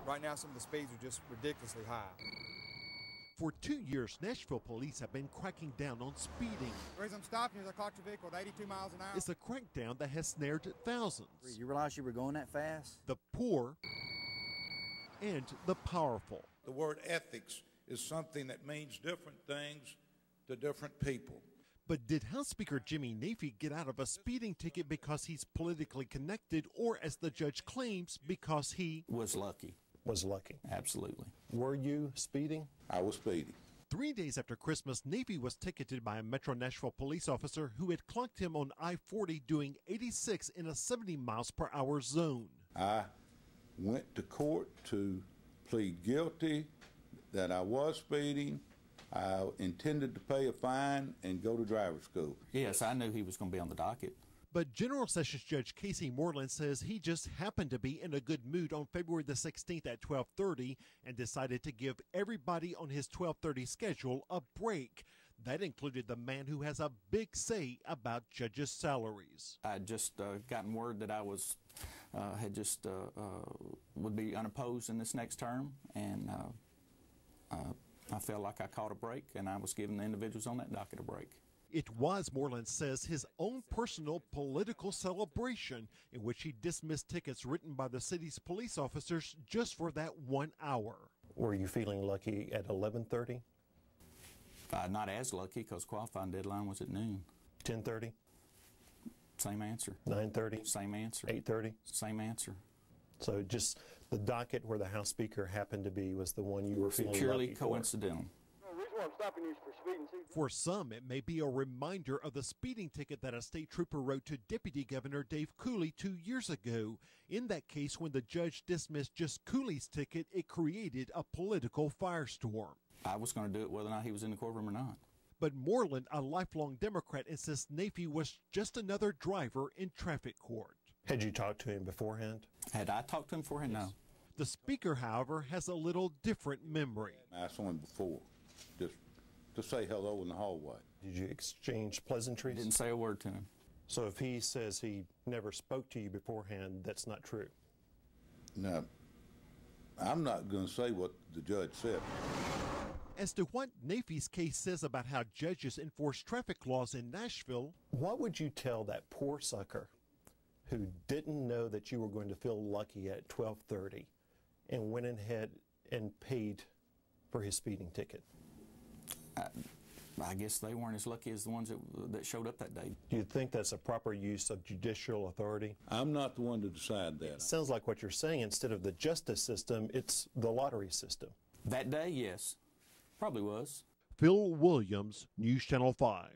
Right now, some of the speeds are just ridiculously high. For 2 years, Nashville police have been cracking down on speeding. The reason I'm stopping is I caught your vehicle at 82 miles an hour. It's a crackdown that has snared thousands. You realize you were going that fast? The poor and the powerful. The word ethics is something that means different things to different people. But did House Speaker Jimmy Nafee get out of a speeding ticket because he's politically connected, or, as the judge claims, because he was lucky? Was lucky. Absolutely. Were you speeding? I was speeding. 3 days after Christmas, Nafee was ticketed by a Metro Nashville police officer who had clocked him on I-40 doing 86 in a 70 miles per hour zone. I went to court to plead guilty that I was speeding. I intended to pay a fine and go to driver's school. Yes, I knew he was going to be on the docket. But General Sessions Judge Casey Moreland says he just happened to be in a good mood on February the 16th at 12:30 and decided to give everybody on his 12:30 schedule a break. That included the man who has a big say about judges' salaries. I had just gotten word that I was would be unopposed in this next term, and I felt like I caught a break, and I was giving the individuals on that docket a break. It was, Moreland says, his own personal political celebration in which he dismissed tickets written by the city's police officers just for that 1 hour. Were you feeling lucky at 11:30? Not as lucky, because qualifying deadline was at noon. 10:30? Same answer. 9:30? Same answer. 8:30? Same answer. So just the docket where the House Speaker happened to be was the one you were feeling purely lucky coincidental. For some, it may be a reminder of the speeding ticket that a state trooper wrote to Deputy Governor Dave Cooley 2 years ago. In that case, when the judge dismissed just Cooley's ticket, it created a political firestorm. I was going to do it whether or not he was in the courtroom or not. But Moreland, a lifelong Democrat, insists Nafee was just another driver in traffic court. Had you talked to him beforehand? Had I talked to him beforehand? No. The Speaker, however, has a little different memory. I saw him before, just to say hello in the hallway. Did you exchange pleasantries? Didn't say a word to him. So if he says he never spoke to you beforehand, that's not true? No, I'm not going to say what the judge said. As to what Nafee's case says about how judges enforce traffic laws in Nashville, what would you tell that poor sucker who didn't know that you were going to feel lucky at 12:30 and went ahead and paid for his speeding ticket? I guess they weren't as lucky as the ones that showed up that day. Do you think that's a proper use of judicial authority? I'm not the one to decide that. It sounds like what you're saying, instead of the justice system, it's the lottery system. That day, yes. Probably was. Phil Williams, News Channel 5.